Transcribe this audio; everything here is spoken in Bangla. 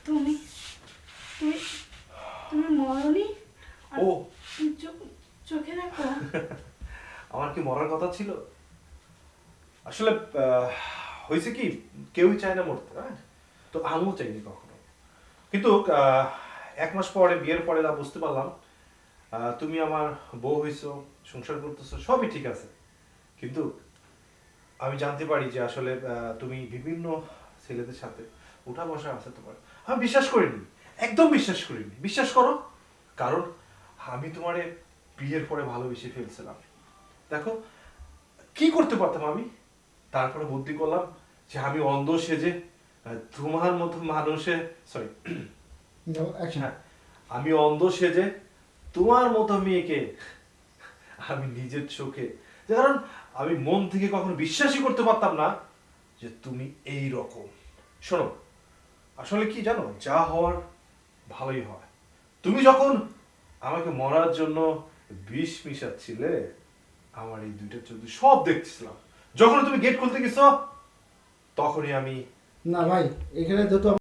তুমি তুমি তুমি মরনি? ও চোখে দেখো। আমার কি মরার কথা ছিল? আসলে হয়েছে কি, কেউই চায় না মরতে, হ্যাঁ, তো আমিও চাইনি কখনো। কিন্তু 1 মাস পরে, বিয়ের পরে বুঝতে পারলাম তুমি আমার বউ হইছো, সংসার করতেছো, সবই ঠিক আছে। কিন্তু আমি জানতে পারি যে আসলে তুমি বিভিন্ন ছেলেদের সাথে উঠা বসা আছে তোমার। আমি বিশ্বাস করিনি, একদম বিশ্বাস করিনি। বিশ্বাস করো, কারণ আমি তোমারে বিয়ের পরে ভালোবেসে ফেলছিলাম। দেখো কি করতে পারতাম আমি। তারপরে বুদ্ধি করলাম যে আমি অন্ধ সেজে তোমার মতো মানুষের, সরি, হ্যাঁ, আমি অন্ধ সেজে তোমার মতো মেয়েকে আমি নিজের চোখে, কারণ আমি মন থেকে কখনো বিশ্বাসই করতে পারতাম না যে তুমি এই রকম। শোনো, আসলে কি জানো, যা হওয়ার ভালোই হয়। তুমি যখন আমাকে মরার জন্য বিষ মিশাচ্ছিলে, আমার এই দুইটা চোখ দিয়ে সব দেখছিলাম। যখন তুমি গেট খুলতে গেছো, তখনই আমি না ভাই, এখানে যেহেতু